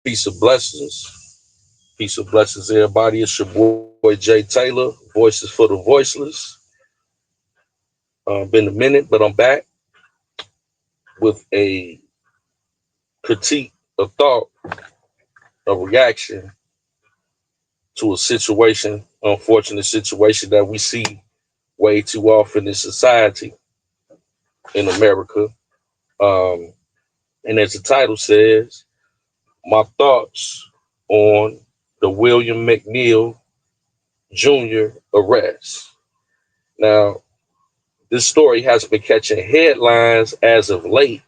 Peace of blessings. Peace of blessings, everybody. It's your boy Jay Taylor, Voices for the Voiceless. Been a minute, but I'm back with a critique, a thought, a reaction to a situation, unfortunate situation that we see way too often in society in America. Um, and as the title says, my thoughts on the William McNeal Jr. arrest. Now, this story has been catching headlines as of late.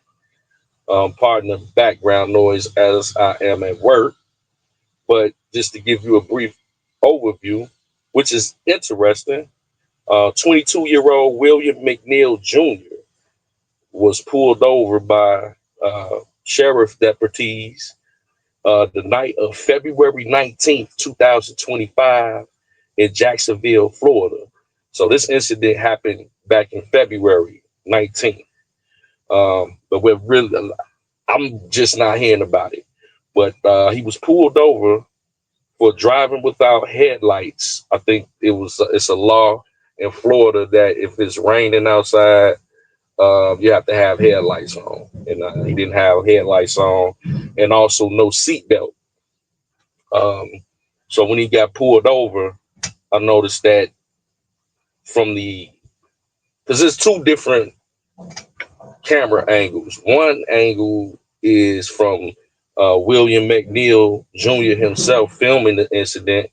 Pardon the background noise as I am at work. But just to give you a brief overview, which is interesting, 22-year-old William McNeal Jr. was pulled over by sheriff deputies the night of February 19th, 2025, in Jacksonville, Florida. So this incident happened back in February 19th. But we're really, I'm just not hearing about it. But he was pulled over for driving without headlights. I think it's a law in Florida that if it's raining outside, you have to have headlights on, and he didn't have headlights on, and also no seatbelt. Um, so when he got pulled over, I noticed that from the because there's two different camera angles. One angle is from William McNeal Jr. himself filming the incident,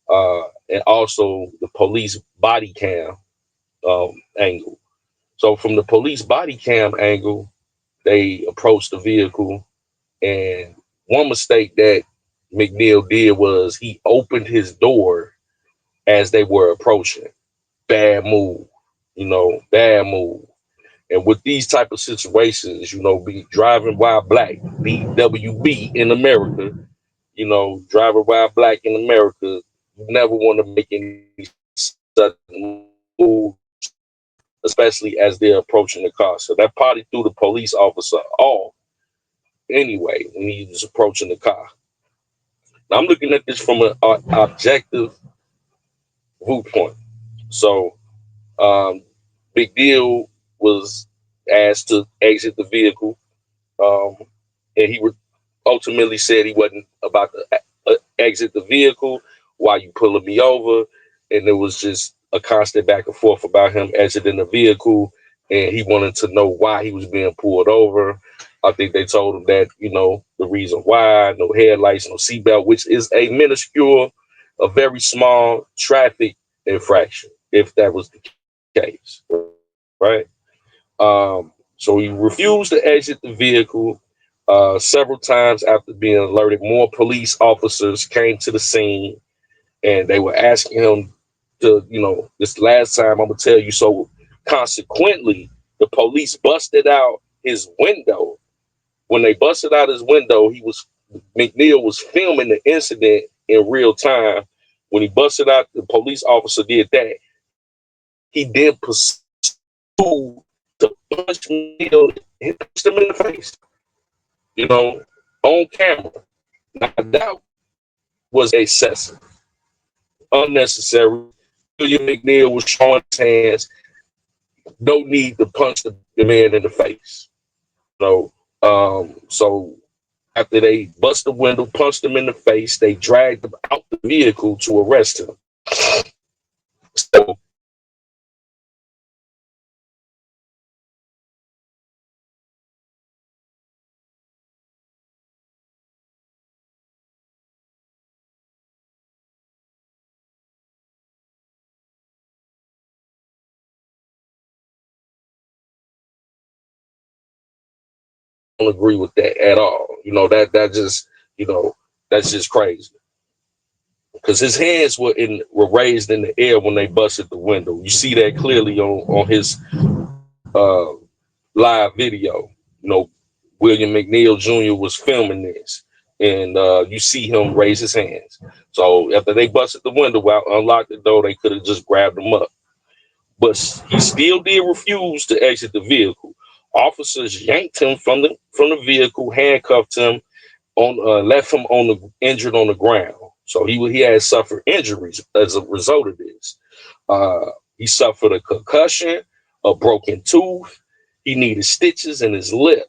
and also the police body cam angle. So from the police body cam angle, they approached the vehicle, and one mistake that McNeal did was he opened his door as they were approaching. Bad move, bad move. And with these type of situations, be driving while black, BWB in America, driving while black in America, you never want to make any sudden moves, especially as they're approaching the car. So that probably threw the police officer off anyway when he was approaching the car. Now I'm looking at this from an objective viewpoint. So Big Deal was asked to exit the vehicle, um, and ultimately said he wasn't about to exit the vehicle while you pulling me over, and it was just a constant back and forth about him exiting the vehicle, and he wanted to know why he was being pulled over. I think they told him that the reason why, no headlights, no seatbelt, which is a minuscule, a very small traffic infraction, if that was the case, right? So he refused to exit the vehicle. Several times after being alerted, more police officers came to the scene, and they were asking him to, this last time I'm gonna tell you. So consequently, the police busted out his window. When they busted out his window, McNeal was filming the incident in real time. When he busted out, the police officer did that. He then pursued to punch McNeal, he punched him in the face, you know, on camera. Now that was excessive, unnecessary. William McNeal was showing his hands. No need to punch the man in the face. So after they bust the window, punched him in the face, they dragged him out the vehicle to arrest him. So don't agree with that at all. That just that's just crazy. Because his hands were raised in the air when they busted the window. You see that clearly on his uh, live video. You know, William McNeal Jr. was filming this, and you see him raise his hands. So after they busted the window out, unlocked the door, they could have just grabbed him up. But he still did refuse to exit the vehicle. Officers yanked him from the vehicle, handcuffed him, left him injured on the ground. So he had suffered injuries as a result of this. Uh, he suffered a concussion, a broken tooth. He needed stitches in his lip.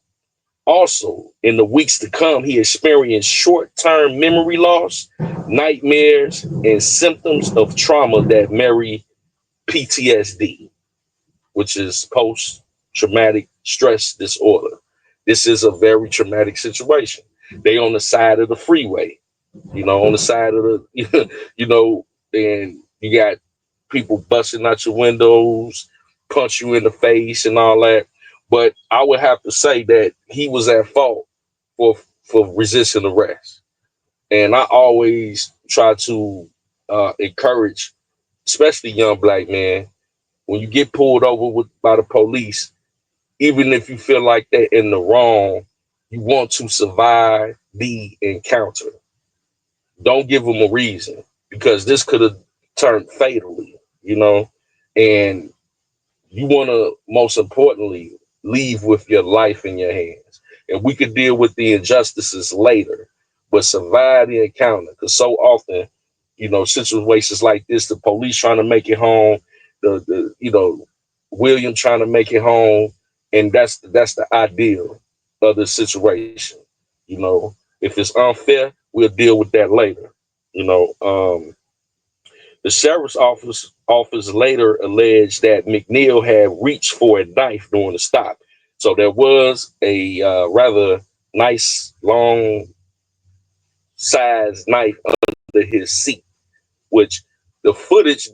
Also, in the weeks to come, he experienced short-term memory loss, nightmares, and symptoms of trauma that marry PTSD, which is post-traumatic stress disorder. This is a very traumatic situation. They on the side of the freeway, on the side of the, and you got people busting out your windows, punch you in the face and all that. But I would have to say that he was at fault for resisting arrest. And I always try to encourage, especially young black men, when you get pulled over by the police, even if you feel like they're in the wrong, you want to survive the encounter. Don't give them a reason, because this could have turned fatally, and you want to, most importantly, leave with your life in your hands. And we could deal with the injustices later, but survive the encounter. Because so often, situations like this, the police trying to make it home, the William trying to make it home, and that's the ideal of the situation. If it's unfair, we'll deal with that later. You know, the sheriff's office later alleged that McNeal had reached for a knife during the stop. So there was a rather nice long sized knife under his seat, which the footage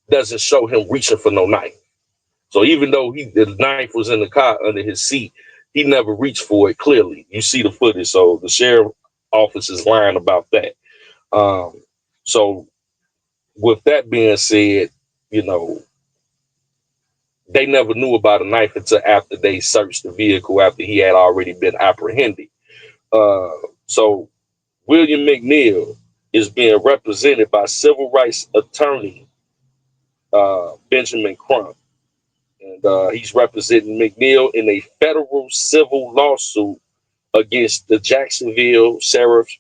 doesn't show him reaching for no knife. So even though the knife was in the car under his seat, he never reached for it. Clearly, you see the footage. So the sheriff office is lying about that. Um, so with that being said, you know, they never knew about a knife until after they searched the vehicle after he had already been apprehended. Uh, so William McNeal is being represented by civil rights attorney Benjamin Crump, and he's representing McNeal in a federal civil lawsuit against the Jacksonville Sheriff's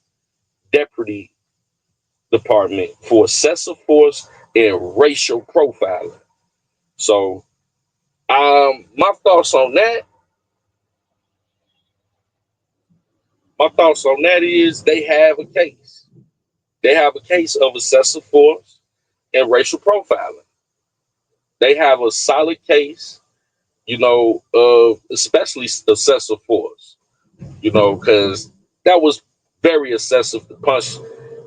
Deputy Department for excessive force and racial profiling. So, my thoughts on that. My thoughts on that is they have a case. They have a case of excessive force and racial profiling. They have a solid case, of especially excessive force, because that was very excessive to punch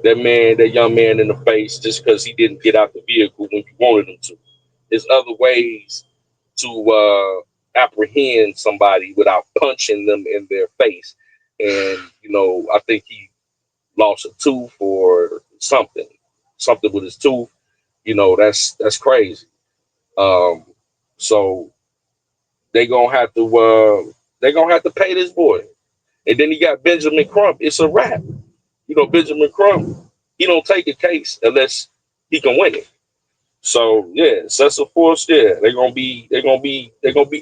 that young man in the face just because he didn't get out the vehicle when you wanted him to. There's other ways to apprehend somebody without punching them in their face. And, I think he lost a tooth or something with his tooth. That's crazy. Um, so they gonna have to pay this boy. And then he got Benjamin Crump. It's a wrap. Benjamin Crump, he don't take a case unless he can win it. So yeah, excessive force. Yeah, they're gonna be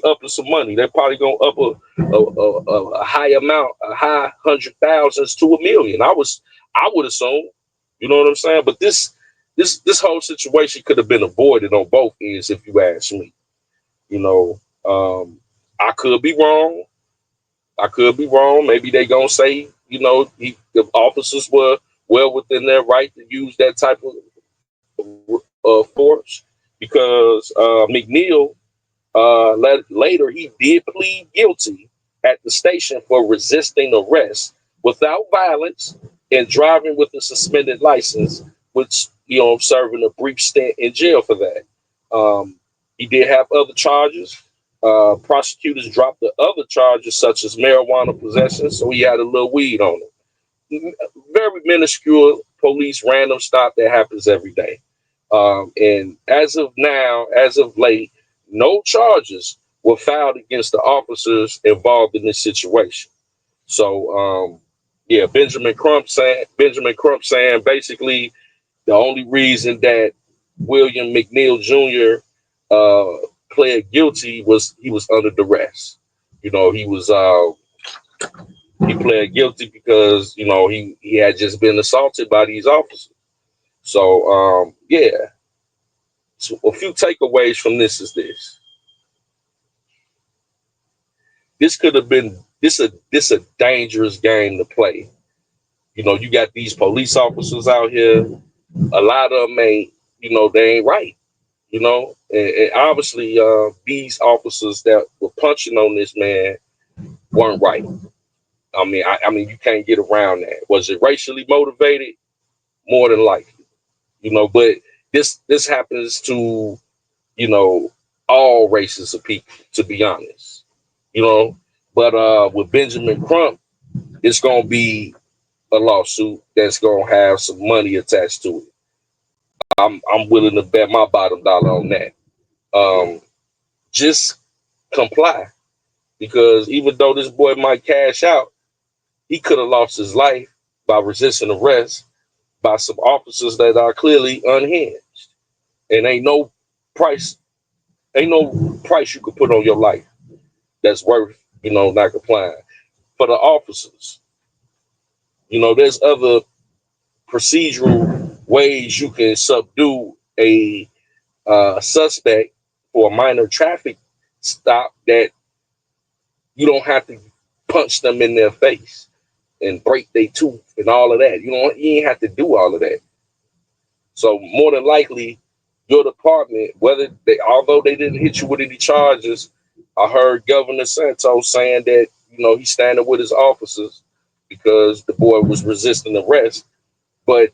up to some money. They're probably gonna up a high amount, a high hundred thousands to a million. I would assume. You know what I'm saying? But this whole situation could have been avoided on both ends, if you ask me. You know, I could be wrong. I could be wrong. Maybe they gonna say, the officers were well within their right to use that type of force, because McNeal later he did plead guilty at the station for resisting arrest without violence and driving with a suspended license, which serving a brief stint in jail for that. He did have other charges. Prosecutors dropped the other charges, such as marijuana possession, so he had a little weed on him. Very minuscule police random stop that happens every day. And as of now, as of late, no charges were filed against the officers involved in this situation. So, yeah, Benjamin Crump saying basically the only reason that William McNeal Jr. Pled guilty was he was under duress. You know, he pled guilty because he had just been assaulted by these officers. So yeah, so a few takeaways from this is this: this could have been this a dangerous game to play. You know, you got these police officers out here. A lot of them ain't, they ain't right. And obviously these officers that were punching on this man weren't right. I mean, you can't get around that. Was it racially motivated? More than likely, But this happens to you know all races of people, to be honest. You know, but with Benjamin Crump, it's gonna be a lawsuit that's gonna have some money attached to it. I'm willing to bet my bottom dollar on that. Just comply, because even though this boy might cash out, he could have lost his life by resisting arrest by some officers that are clearly unhinged. And price, ain't no price you could put on your life that's worth, not complying. For the officers, there's other procedural ways you can subdue a suspect for a minor traffic stop that you don't have to punch them in their face and break their tooth and all of that. You ain't have to do all of that. So more than likely, your department, although they didn't hit you with any charges, I heard Governor Santos saying that he's standing with his officers because the boy was resisting arrest. But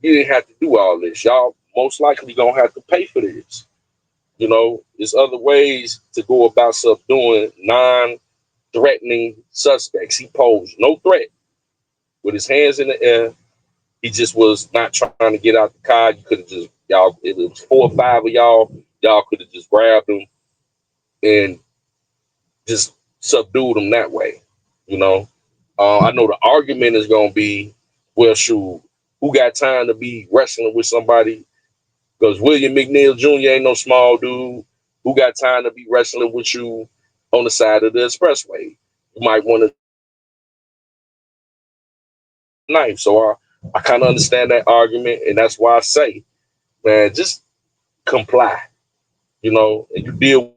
you didn't have to do all this. Y'all most likely gonna have to pay for this. There's other ways to go about subduing non-threatening suspects. He posed no threat with his hands in the air. He just was not trying to get out the car. You could have just y'all. It was 4 or 5 of y'all. Y'all could have just grabbed him and just subdued him that way. You know. I know the argument is gonna be, well, shoot, who got time to be wrestling with somebody? Because William McNeal Jr. ain't no small dude. Who got time to be wrestling with you on the side of the expressway? You might want to knife. So I kind of understand that argument, and that's why I say, man, just comply. And you deal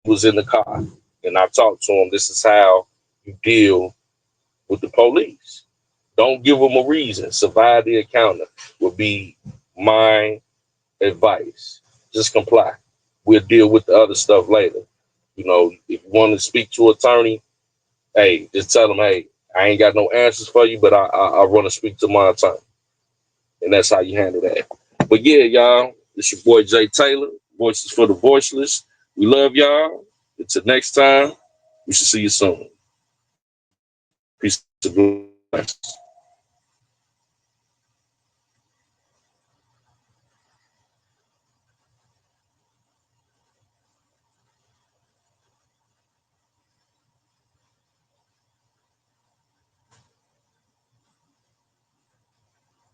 was in the car, and I talked to him. This is how you deal with the police. Don't give them a reason. Survive the encounter would be my advice. Just comply. We'll deal with the other stuff later. If you want to speak to an attorney, hey, just tell them, hey, I ain't got no answers for you, but I want to speak to my attorney. And that's how you handle that. But yeah, y'all, it's your boy Jay Taylor, Voices for the Voiceless. We love y'all. Until next time, we should see you soon. Peace and blessings.